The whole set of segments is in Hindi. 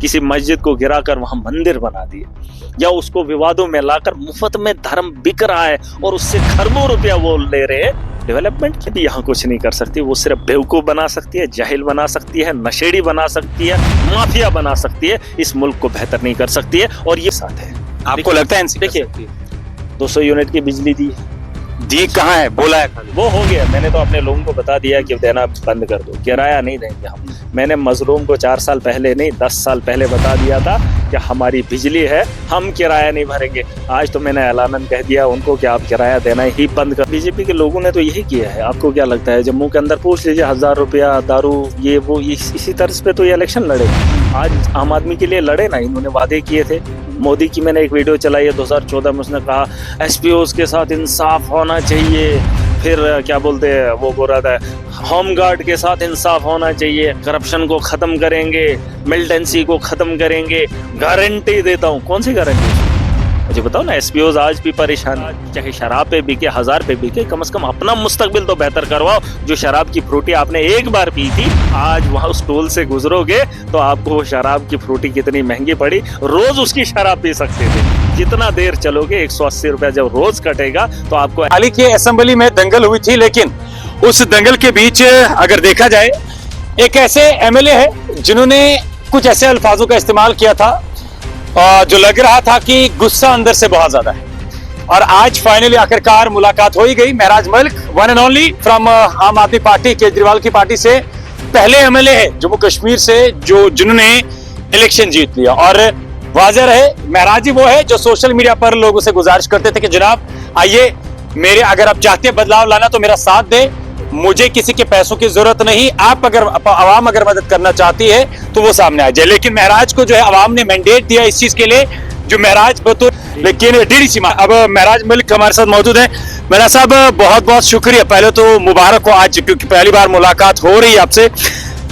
किसी मस्जिद को गिराकर वहां मंदिर बना दिए, या उसको विवादों में लाकर मुफ्त में धर्म बिक रहा है और उससे खरबों रुपया वो ले रहे हैं। डेवलपमेंट की भी यहाँ कुछ नहीं कर सकती, वो सिर्फ बेवकूफ बना सकती है, जाहिल बना सकती है, नशेड़ी बना सकती है, माफिया बना सकती है, इस मुल्क को बेहतर नहीं कर सकती है। और ये साथ है, आपको लगता है देखिए 200 यूनिट की बिजली दी कहाँ है, बोला है वो हो गया। मैंने तो अपने लोगों को बता दिया कि देना बंद कर दो, किराया नहीं देंगे हम। मैंने मजलूम को 4 साल पहले नहीं 10 साल पहले बता दिया था कि हमारी बिजली है, हम किराया नहीं भरेंगे। आज तो मैंने ऐलानन कह दिया उनको कि आप किराया देना ही बंद कर। बीजेपी के लोगों ने तो यही किया है। आपको क्या लगता है, जम्मू के अंदर पूछ लीजिए, 1000 रुपया दारू ये वो इसी तर्ज पे तो ये इलेक्शन लड़े। आज आम आदमी के लिए लड़े ना, इन्होंने वादे किए थे। मोदी की मैंने एक वीडियो चलाई है 2014 में, उसने कहा एसपीओ के साथ इंसाफ होना चाहिए। फिर क्या बोलते हैं, वो बोल रहा था होम गार्ड के साथ इंसाफ होना चाहिए, करप्शन को खत्म करेंगे, मिलिटेंसी को खत्म करेंगे, गारंटी देता हूँ। कौन सी गारंटी मुझे बताओ ना। एसपीओ आज भी परेशान, चाहे शराब पे बिके 1000 पे बिके, कम से कम अपना मुस्तकबिल तो बेहतर करवाओ। जो शराब की फ्रूटी आपने एक बार पी थी, आज वहां उस टोल से गुजरोगे तो आपको वो शराब की फ्रूटी कितनी महंगी पड़ी। रोज उसकी शराब पी सकते थे, जितना देर चलोगे 180 रुपया जब रोज कटेगा तो आपको। हाल ही की असेंबली में दंगल हुई थी, लेकिन उस दंगल के बीच अगर देखा जाए, एक ऐसे एमएलए है जिन्होंने कुछ ऐसे अल्फाजों का इस्तेमाल किया था जो लग रहा था कि गुस्सा अंदर से बहुत ज्यादा है। और आज फाइनली आखिरकार मुलाकात हो ही गई। Mahraj Malik, one and only from Aam Aadmi party, Kejriwal की पार्टी से पहले एमएलए है जम्मू कश्मीर से जिन्होंने इलेक्शन जीत लिया। और वाज़ेह रहे, महराज जी वो है जो सोशल मीडिया पर लोगों से गुजारिश करते थे कि जनाब आइए, मेरे अगर आप चाहते हैं बदलाव लाना तो मेरा साथ दे, मुझे किसी के पैसों की जरूरत नहीं, आप अगर आवाम अगर मदद करना चाहती है तो वो सामने आ जाए। लेकिन महराज को जो है आवाम ने मैंडेट दिया इस चीज के लिए, जो महराज बतौर लेकिन डीडीसी अब महराज मलिक हमारे साथ मौजूद है। महराज साहब बहुत बहुत शुक्रिया, पहले तो मुबारक हो आज, क्योंकि पहली बार मुलाकात हो रही है आपसे।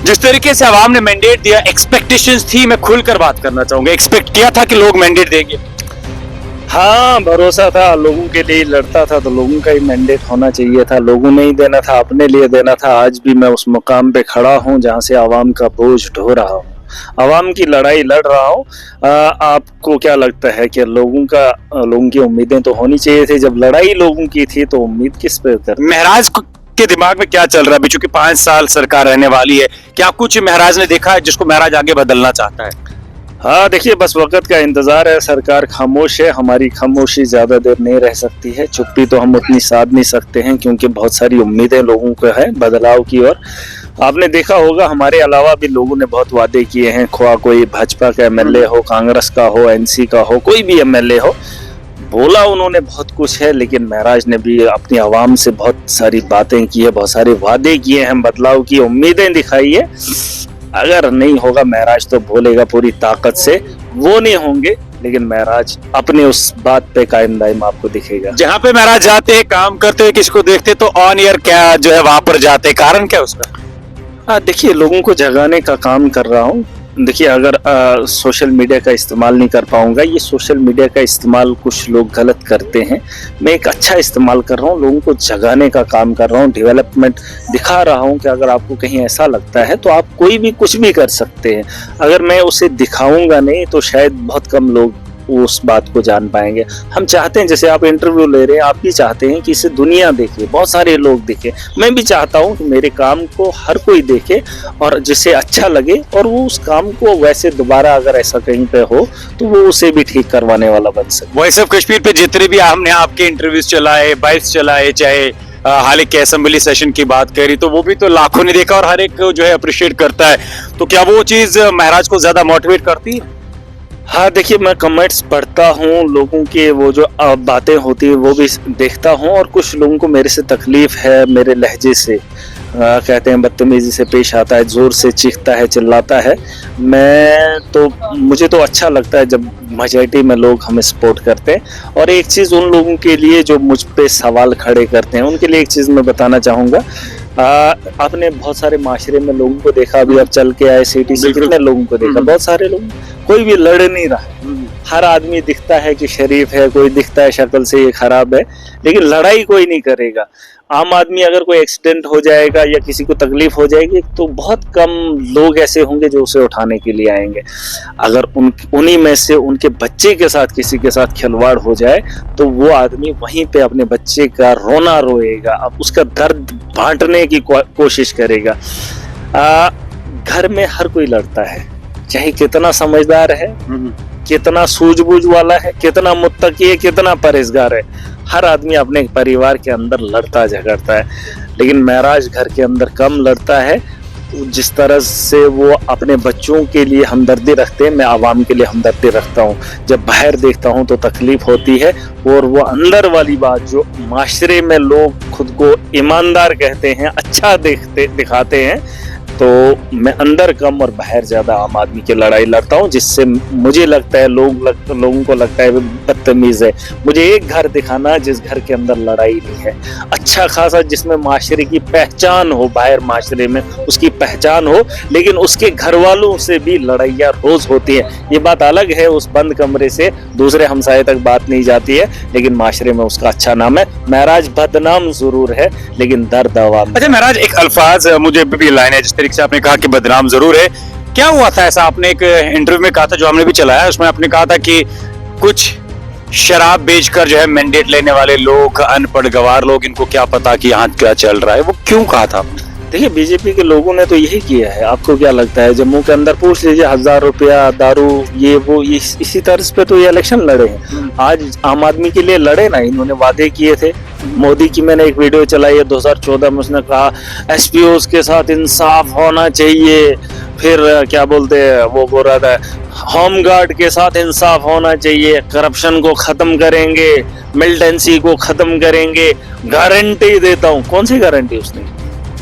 जिस तरीके से आवाम ने मैंडेट दिया, एक्सपेक्टेशंस थी, मैं खुलकर बात करना चाहूंगा, एक्सपेक्ट किया था कि लोग मैंडेट देंगे? हाँ, भरोसा था, लोगों के लिए लड़ता था तो लोगों का ही मैंडेट होना चाहिए था। लोगों ने ही देना था, अपने लिए देना था। आज भी मैं उस मुकाम पे खड़ा हूँ जहाँ से आवाम का बोझ ढो रहा हूँ, आवाम की लड़ाई लड़ रहा हूँ। आपको क्या लगता है कि लोगों की उम्मीदें तो होनी चाहिए थी। जब लड़ाई लोगों की थी तो उम्मीद किस पे कर? महराज के दिमाग में क्या चल रहा है अभी, चूंकि 5 साल सरकार रहने वाली है, क्या कुछ महराज ने देखा है जिसको महराज आगे बदलना चाहता है? हाँ देखिए, बस वक्त का इंतजार है। सरकार खामोश है, हमारी खामोशी ज्यादा देर नहीं रह सकती है। चुप्पी तो हम उतनी साध नहीं सकते हैं, क्योंकि बहुत सारी उम्मीदें लोगों को है बदलाव की। और आपने देखा होगा हमारे अलावा भी लोगों ने बहुत वादे किए हैं, ख्वाह कोई भाजपा का एमएलए हो, कांग्रेस का हो, एनसी का हो, कोई भी एमएलए हो, बोला उन्होंने बहुत कुछ है। लेकिन महराज ने भी अपनी आवाम से बहुत सारी बातें की है, बहुत सारे वादे किए हैं, बदलाव की उम्मीदें दिखाई है। अगर नहीं होगा, महराज तो बोलेगा पूरी ताकत से, वो नहीं होंगे, लेकिन महराज अपने उस बात पे कायम दायम आपको दिखेगा। जहाँ पे महराज जाते हैं, काम करते हैं, किसको देखते तो ऑन एयर क्या जो है वहां पर जाते, कारण क्या उसका? देखिए, लोगों को जगाने का काम कर रहा हूँ। देखिए, अगर सोशल मीडिया का इस्तेमाल नहीं कर पाऊंगा, ये सोशल मीडिया का इस्तेमाल कुछ लोग गलत करते हैं, मैं एक अच्छा इस्तेमाल कर रहा हूँ, लोगों को जगाने का काम कर रहा हूँ, डेवलपमेंट दिखा रहा हूँ कि अगर आपको कहीं ऐसा लगता है तो आप कोई भी कुछ भी कर सकते हैं। अगर मैं उसे दिखाऊंगा नहीं तो शायद बहुत कम लोग उस बात को जान पाएंगे। हम चाहते हैं, जैसे आप इंटरव्यू ले रहे हैं, आप भी चाहते हैं कि इसे दुनिया देखे, बहुत सारे लोग देखे। मैं भी चाहता हूं कि मेरे काम को हर कोई देखे और जिसे अच्छा लगे, और वो उस काम को वैसे दोबारा अगर ऐसा कहीं पे हो तो वो उसे भी ठीक करवाने वाला बन सके। वॉइस ऑफ कश्मीर पे जितने भी हमने आपके इंटरव्यूज चलाए, बाइट्स चलाए, चाहे हाल के असेंबली सेशन की बात करी, तो वो भी तो लाखों ने देखा और हर एक जो है अप्रिशिएट करता है। तो क्या वो चीज महराज को ज्यादा मोटिवेट करती है? हाँ देखिए, मैं कमेंट्स पढ़ता हूँ, लोगों के वो जो बातें होती है वो भी देखता हूँ, और कुछ लोगों को मेरे से तकलीफ है, मेरे लहजे से कहते हैं बदतमीजी से पेश आता है, जोर से चीखता है, चिल्लाता है। मुझे तो अच्छा लगता है जब मेजॉरिटी में लोग हमें सपोर्ट करते हैं। और एक चीज़ उन लोगों के लिए जो मुझ पे सवाल खड़े करते हैं, उनके लिए एक चीज़ मैं बताना चाहूँगा। आपने बहुत सारे माशरे में लोगों को देखा, अभी आप चल के आए सिटी से, कितने लोगों को देखा, बहुत सारे लोग, कोई भी लड़ नहीं रहा। हर आदमी दिखता है कि शरीफ है, कोई दिखता है शक्ल से ये खराब है, लेकिन लड़ाई कोई नहीं करेगा। आम आदमी अगर कोई एक्सीडेंट हो जाएगा या किसी को तकलीफ हो जाएगी तो बहुत कम लोग ऐसे होंगे जो उसे उठाने के लिए आएंगे। अगर उन्हीं में से उनके बच्चे के साथ किसी के साथ खिलवाड़ हो जाए तो वो आदमी वहीं पे अपने बच्चे का रोना रोएगा, अब उसका दर्द बांटने की कोशिश करेगा। घर में हर कोई लड़ता है, चाहे कितना समझदार है, कितना सूझबूझ वाला है, कितना मुत्तकी है, कितना परहेजगार है, हर आदमी अपने परिवार के अंदर लड़ता झगड़ता है। लेकिन महराज घर के अंदर कम लड़ता है। जिस तरह से वो अपने बच्चों के लिए हमदर्दी रखते हैं, मैं आवाम के लिए हमदर्दी रखता हूँ। जब बाहर देखता हूँ तो तकलीफ होती है, और वो अंदर वाली बात जो माशरे में लोग खुद को ईमानदार कहते हैं, अच्छा दिखाते हैं, तो मैं अंदर कम और बाहर ज्यादा आम आदमी की लड़ाई लड़ता हूँ, जिससे मुझे लगता है लोगों को लगता है बदतमीज है। मुझे एक घर दिखाना जिस घर के अंदर लड़ाई नहीं है, अच्छा खासा जिसमें माशरे की पहचान हो, बाहर माशरे में उसकी पहचान हो, लेकिन उसके घर वालों से भी लड़ाइयाँ रोज होती है। ये बात अलग है, उस बंद कमरे से दूसरे हमसाये तक बात नहीं जाती है, लेकिन माशरे में उसका अच्छा नाम है। महराज बदनाम जरूर है लेकिन दर्द आवाम। अच्छा महराज, एक अल्फाज मुझे भी लाइन है, जिस तरीके से आपने कहा कि बदनाम जरूर है, क्या हुआ था ऐसा? आपने एक इंटरव्यू में कहा था, जो हमने भी चलाया, उसमें आपने कहा था कि कुछ शराब बेचकर जो है मैंडेट लेने वाले लोग, अनपढ़ गवार लोग, इनको क्या पता कि यहाँ क्या चल रहा है। वो क्यों कहा था? देखिए, बीजेपी के लोगों ने तो यही किया है। आपको क्या लगता है, जम्मू के अंदर पूछ लीजिए, 1000 रुपया दारू, ये वो, इसी तर्ज पे तो ये इलेक्शन लड़े हैं। आज आम आदमी के लिए लड़े ना, इन्होंने वादे किए थे। मोदी की मैंने एक वीडियो चलाई है 2014 में, उसने कहा एसपीओ के साथ इंसाफ होना चाहिए। फिर क्या बोलते हैं, वो बोल रहा था होम गार्ड के साथ इंसाफ होना चाहिए, करप्शन को खत्म करेंगे, मिलिटेंसी को खत्म करेंगे, गारंटी देता हूँ। कौन सी गारंटी उसने,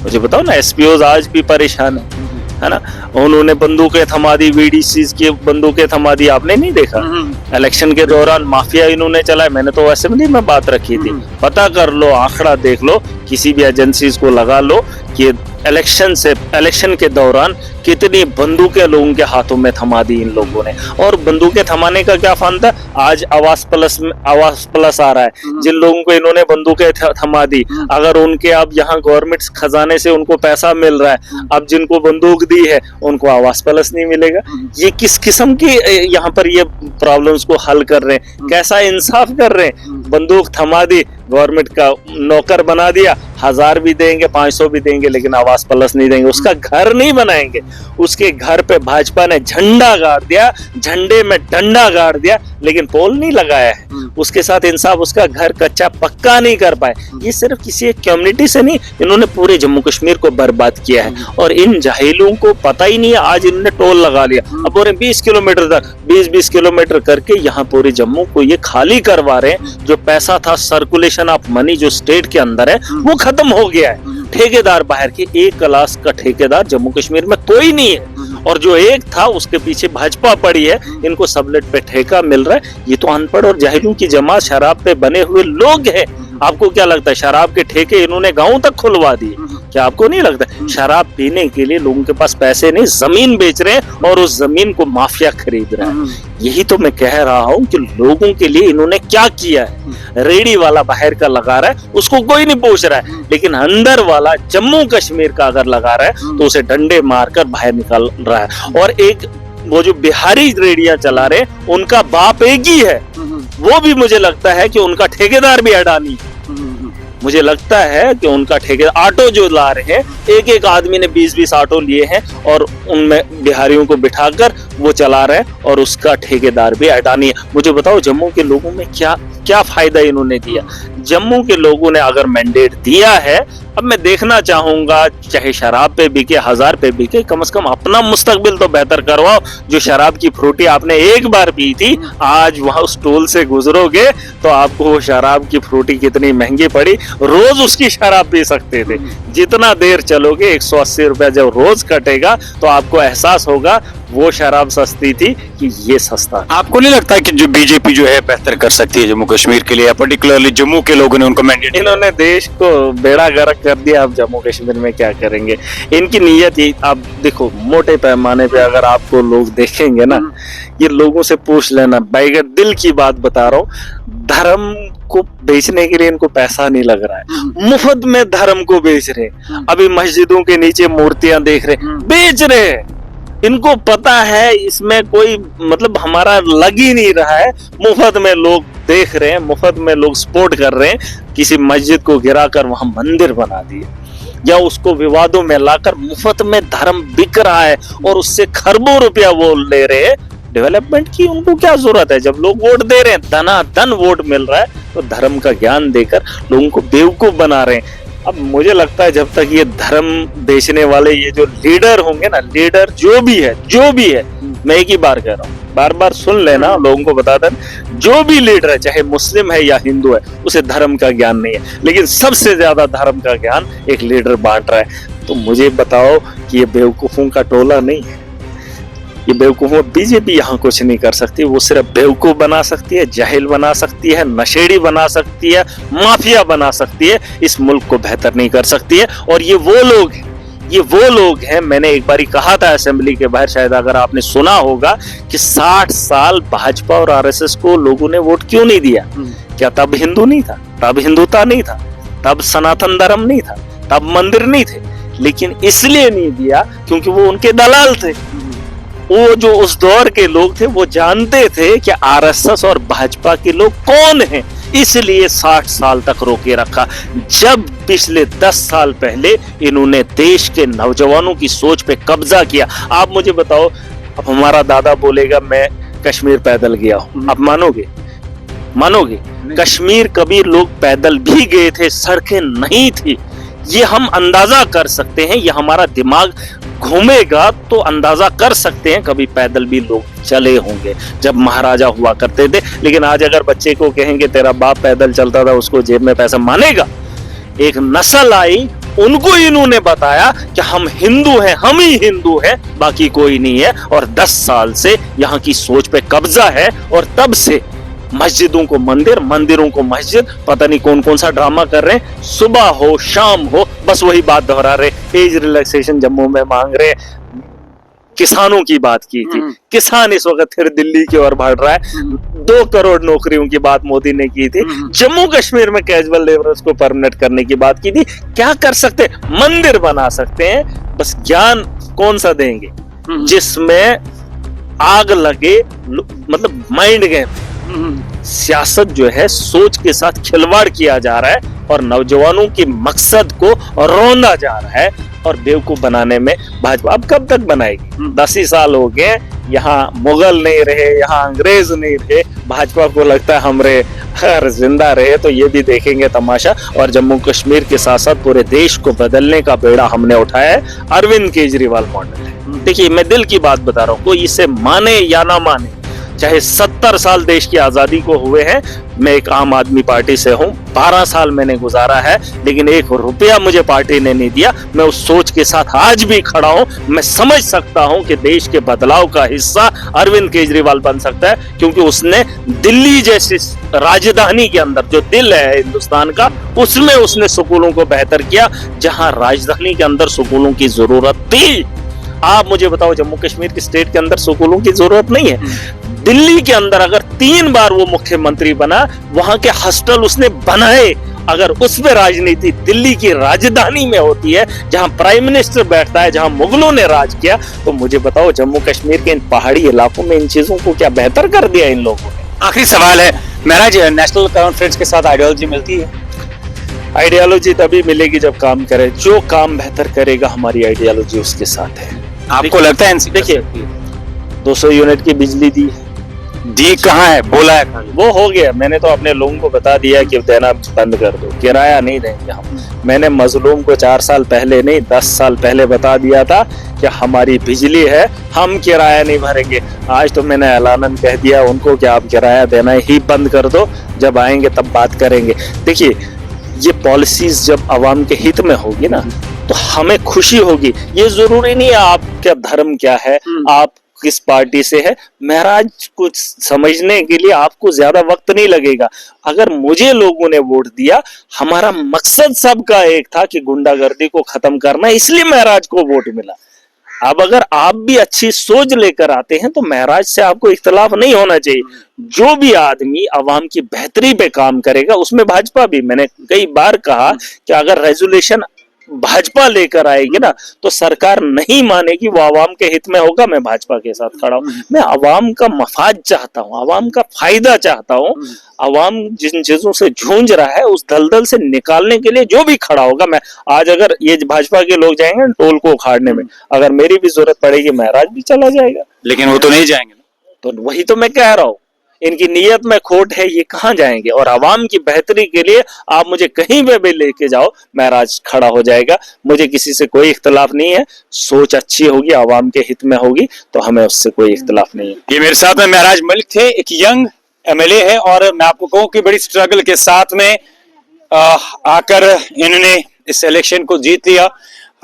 मुझे बताओ ना। एसपीओ आज भी परेशान है ना। उन्होंने बंदूकें थमा दी, वीडीसी की बंदूकें थमा दी, आपने नहीं देखा? इलेक्शन के दौरान माफिया इन्होंने चलाया। मैंने तो असेंबली में बात रखी थी, पता कर लो, आंकड़ा देख लो, किसी भी एजेंसीज को लगा लो कि इलेक्शन के दौरान कितनी बंदूकें लोगों के हाथों में थमा दी इन लोगों ने। और बंदूकें थमाने का क्या फन था? आज आवास प्लस आ रहा है। जिन लोगों को इन्होंने बंदूकें थमा दी, अगर उनके अब यहाँ गवर्नमेंट खजाने से उनको पैसा मिल रहा है, अब जिनको बंदूक दी है उनको आवास प्लस नहीं मिलेगा। ये किस किस्म की यहाँ पर ये प्रॉब्लम्स को हल कर रहे हैं? कैसा इंसाफ कर रहे हैं? बंदूक थमा दी, गवर्नमेंट का नौकर बना दिया, 1000 भी देंगे, 500 भी देंगे, लेकिन आवास प्लस नहीं देंगे, उसका घर नहीं बनाएंगे। उसके घर पे भाजपा ने झंडा गाड़ दिया, झंडे में डंडा गाड़ दिया, लेकिन पोल नहीं लगाया है। उसके साथ इंसाफ, उसका घर कच्चा पक्का नहीं कर पाए। ये सिर्फ किसी एक कम्युनिटी से नहीं, इन्होंने पूरे जम्मू कश्मीर को बर्बाद किया है। और इन जाहिलों को पता ही नहीं है, आज इन्होंने टोल लगा लिया। अब पूरे 20 किलोमीटर तक 20-20 किलोमीटर करके यहाँ पूरे जम्मू को ये खाली करवा रहे हैं। जो पैसा था, सर्कुलेशन ऑफ मनी जो स्टेट के अंदर है, वो खत्म हो गया है। ठेकेदार बाहर के, एक क्लास का ठेकेदार जम्मू कश्मीर में कोई नहीं है, और जो एक था उसके पीछे भाजपा पड़ी है। इनको सबलेट पे ठेका मिल रहा है। ये तो अनपढ़ और जाहिलों की जमात, शराब पे बने हुए लोग हैं। आपको क्या लगता है शराब के ठेके इन्होंने गांव तक खुलवा दिए? क्या आपको नहीं लगता? शराब पीने के लिए लोगों के पास पैसे नहीं, जमीन बेच रहे हैं, और उस जमीन को माफिया खरीद रहा है। यही तो मैं कह रहा हूँ कि लोगों के लिए इन्होंने क्या किया है। रेडी वाला बाहर का लगा रहा है, उसको कोई नहीं पूछ रहा है, लेकिन अंदर वाला जम्मू कश्मीर का अगर लगा रहा है तो उसे डंडे मारकर बाहर निकाल रहा है। और एक वो जो बिहारी रेडियां चला रहे, उनका बाप एक ही है, वो भी मुझे लगता है कि उनका ठेकेदार भी अडानी। मुझे लगता है कि उनका ठेकेदार, ऑटो जो ला रहे हैं, एक एक आदमी ने 20-20 ऑटो लिए हैं और उनमें बिहारियों को बिठाकर वो चला रहे हैं, और उसका ठेकेदार भी अडानी है। मुझे बताओ जम्मू के लोगों में क्या फायदा इन्होंने दिया? जम्मू के लोगों ने अगर मैंडेट दिया है, अब मैं देखना चाहूंगा, चाहे शराब पे बिके, 1000 पे बिके, कम से कम अपना मुस्तकबिल तो बेहतर करवाओ। जो शराब की फ्रूटी आपने एक बार पी थी, आज वहां उस टोल से गुजरोगे तो आपको वो शराब की फ्रूटी कितनी महंगी पड़ी। रोज उसकी शराब पी सकते थे। जितना देर चलोगे, 180 रुपया जब रोज कटेगा तो आपको एहसास होगा वो शराब सस्ती थी कि ये सस्ता। आपको नहीं लगता कि जो बीजेपी जो है बेहतर कर सकती है जम्मू कश्मीर के लिए, पर्टिकुलरली जम्मू के लोगों ने उनको मैंडेट? इन्होंने देश को बेड़ा गर्क कर दिया, अब जम्मू कश्मीर में क्या करेंगे? इनकी नीयत ही, आप देखो मोटे पैमाने पे अगर आपको लोग देखेंगे ना, ये लोगों से पूछ लेना, बैगर दिल की बात बता रहा हूँ, धर्म को बेचने के लिए इनको पैसा नहीं लग रहा है। मुफ्त में धर्म को बेच रहे हैं। अभी मस्जिदों के नीचे मूर्तियां देख रहे, बेच रहे हैं। इनको पता है इसमें कोई मतलब हमारा लग ही नहीं रहा है। मुफ्त में लोग देख रहे हैं, मुफ्त में लोग सपोर्ट कर रहे हैं। किसी मस्जिद को गिराकर वहां मंदिर बना दिए या उसको विवादों में लाकर मुफ्त में धर्म बिक रहा है और उससे खरबों रुपया वो ले रहे हैं। डेवलपमेंट की उनको क्या जरूरत है? जब लोग वोट दे रहे हैं, धनाधन वोट मिल रहा है, तो धर्म का ज्ञान देकर लोगों को बेवकूफ बना रहे हैं। अब मुझे लगता है जब तक ये धर्म बेचने वाले ये जो लीडर होंगे ना, लीडर जो भी है, मैं एक ही बार कह रहा हूँ, बार बार सुन लेना, लोगों को बता देना, जो भी लीडर है, चाहे मुस्लिम है या हिंदू है, उसे धर्म का ज्ञान नहीं है। लेकिन सबसे ज्यादा धर्म का ज्ञान एक लीडर बांट रहा है। तो मुझे बताओ कि ये बेवकूफों का टोला नहीं है। ये बेवकूफों, बीजेपी यहाँ कुछ नहीं कर सकती। वो सिर्फ बेवकूफ बना सकती है, जाहिल बना सकती है, नशेड़ी बना सकती है, माफिया बना सकती है। इस मुल्क को बेहतर नहीं कर सकती है। और ये वो लोग हैं, मैंने एक बारी कहा था असेंबली के बाहर, शायद अगर आपने सुना होगा, कि 60 साल भाजपा और आरएसएस को लोगों ने वोट क्यों नहीं दिया? क्या तब हिंदू नहीं था? तब हिंदुता नहीं था? तब सनातन धर्म नहीं था? तब मंदिर नहीं थे? लेकिन इसलिए नहीं दिया क्योंकि वो उनके दलाल थे। वो जो उस दौर के लोग थे वो जानते थे कि आरएसएस और भाजपा के लोग कौन हैं, इसलिए 60 साल तक रोके रखा। जब पिछले 10 साल पहले इन्होंने देश के नौजवानों की सोच पे कब्जा किया, आप मुझे बताओ, अब हमारा दादा बोलेगा मैं कश्मीर पैदल गया हूं, आप मानोगे? कश्मीर कभी लोग पैदल भी गए थे, सड़कें नहीं थी। ये हम अंदाजा कर सकते हैं, ये हमारा दिमाग घूमेगा तो अंदाजा कर सकते हैं, कभी पैदल भी लोग चले होंगे जब महाराजा हुआ करते थे। लेकिन आज अगर बच्चे को कहेंगे तेरा बाप पैदल चलता था, उसको जेब में पैसा मानेगा? एक नस्ल आई, उनको इन्होंने बताया कि हम हिंदू हैं, हम ही हिंदू हैं, बाकी कोई नहीं है। और 10 साल से यहाँ की सोच पे कब्जा है। और तब से मस्जिदों को मंदिर, मंदिरों को मस्जिद, पता नहीं कौन कौन सा ड्रामा कर रहे हैं। सुबह हो शाम हो बस वही बात दोहरा रहे। एज रिलैक्सेशन जम्मू में मांग रहे, किसानों की बात की थी, किसान इस वक्त फिर दिल्ली की ओर बढ़ रहा है। 2 करोड़ नौकरियों की बात मोदी ने की थी, जम्मू कश्मीर में कैजुअल लेबरर्स को परमानेंट करने की बात की थी। क्या कर सकते? मंदिर बना सकते हैं, बस ज्ञान कौन सा देंगे जिसमें आग लगे, मतलब माइंड गेम। सियासत जो है सोच के साथ खिलवाड़ किया जा रहा है और नौजवानों के मकसद को रौंदा जा रहा है। और बेवकूफ बनाने में भाजपा अब कब तक बनाएगी? 10 ही साल हो गए, यहाँ मुगल नहीं रहे, यहाँ अंग्रेज नहीं रहे, भाजपा को लगता है हम रहे, अगर जिंदा रहे तो ये भी देखेंगे तमाशा। और जम्मू कश्मीर के साथ साथ पूरे देश को बदलने का बेड़ा हमने उठाया है, अरविंद केजरीवाल मॉडल है। देखिए, मैं दिल की बात बता रहा हूँ, कोई इसे माने या ना माने, चाहे 70 साल देश की आजादी को हुए हैं, मैं एक आम आदमी पार्टी से हूं, 12 साल मैंने गुजारा है, लेकिन 1 रुपया मुझे पार्टी ने नहीं दिया। मैं उस सोच के साथ आज भी खड़ा हूं। मैं समझ सकता हूं कि देश के बदलाव का हिस्सा अरविंद केजरीवाल बन सकता है, क्योंकि उसने दिल्ली जैसी राजधानी के अंदर, जो दिल है हिंदुस्तान का, उसमें उसने स्कूलों को बेहतर किया, जहां राजधानी के अंदर स्कूलों की जरूरत थी। आप मुझे बताओ, जम्मू कश्मीर की स्टेट के अंदर स्कूलों की जरूरत नहीं है। दिल्ली के अंदर अगर 3 बार वो मुख्यमंत्री बना, वहां के हॉस्टल उसने बनाए। अगर उसमें राजनीति दिल्ली की राजधानी में होती है, जहां प्राइम मिनिस्टर बैठता है, जहां मुगलों ने राज किया, तो मुझे बताओ जम्मू कश्मीर के इन पहाड़ी इलाकों में इन चीजों को क्या बेहतर कर दिया इन लोगों ने? आखिरी सवाल है महराज, नेशनल कॉन्फ्रेंस के साथ आइडियोलॉजी मिलती है? आइडियोलॉजी तभी मिलेगी जब काम करे। जो काम बेहतर करेगा, हमारी आइडियोलॉजी उसके साथ है। आपको लगता है? देखिए, 200 यूनिट की बिजली दी कहाँ है? बोला है वो हो गया। मैंने तो अपने लोगों को बता दिया कि देना बंद कर दो, किराया नहीं देंगे हम। मैंने मजलूम को 4 साल पहले नहीं, 10 साल पहले बता दिया था कि हमारी बिजली है, हम किराया नहीं भरेंगे। आज तो मैंने ऐलानन कह दिया उनको कि आप किराया देना ही बंद कर दो, जब आएंगे तब बात करेंगे। देखिए, ये पॉलिसीज जब आवाम के हित में होगी ना, तो हमें खुशी होगी। ये जरूरी नहीं है आपका धर्म क्या है, आप किस पार्टी से है। महराज, कुछ समझने के लिए आपको ज्यादा वक्त नहीं लगेगा। अगर मुझे लोगों ने वोट दिया, हमारा मकसद सबका एक था कि गुंडागर्दी को खत्म करना, इसलिए महराज को वोट मिला। अब अगर आप भी अच्छी सोच लेकर आते हैं तो महराज से आपको इख्तलाफ नहीं होना चाहिए। जो भी आदमी आवाम की बेहतरी पे काम करेगा, उसमें भाजपा भी, मैंने कई बार कहा कि अगर रेजोल्यूशन भाजपा लेकर आएगी ना, तो सरकार नहीं मानेगी, वो आवाम के हित में होगा। मैं भाजपा के साथ खड़ा हूं। मैं आवाम का मफाद चाहता हूं, आवाम का फायदा चाहता हूं। आवाम जिन चीजों से जूझ रहा है उस दलदल से निकालने के लिए जो भी खड़ा होगा, मैं आज अगर ये भाजपा के लोग जाएंगे टोल को उखाड़ने में, अगर मेरी भी जरूरत पड़ेगी महराज भी चला जाएगा। लेकिन वो तो नहीं जाएंगे। तो वही तो मैं कह रहा हूं, इनकी नीयत में खोट है, ये कहां जाएंगे। और आवाम की बेहतरी के लिए आप मुझे कहीं पे भी लेके जाओ, महराज खड़ा हो जाएगा। मुझे किसी से कोई इख्तलाफ नहीं है, सोच अच्छी होगी, आवाम के हित में होगी, तो हमें उससे कोई इख्तलाफ नहीं है। ये मेरे साथ में महराज मलिक थे, एक यंग एमएलए है, और मैं आपको कहूं कि बड़ी स्ट्रगल के साथ में आकर इन्होंने इस इलेक्शन को जीत लिया।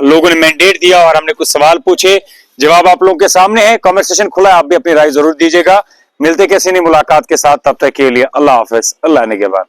लोगों ने मैंडेट दिया और हमने कुछ सवाल पूछे, जवाब आप लोगों के सामने है। कमेंट सेशन खुला है, आप भी अपनी राय जरूर दीजिएगा। मिलते किसी नई मुलाकात के साथ, तब तक के लिए अल्लाह हाफिज, अल्लाह ने के बाद।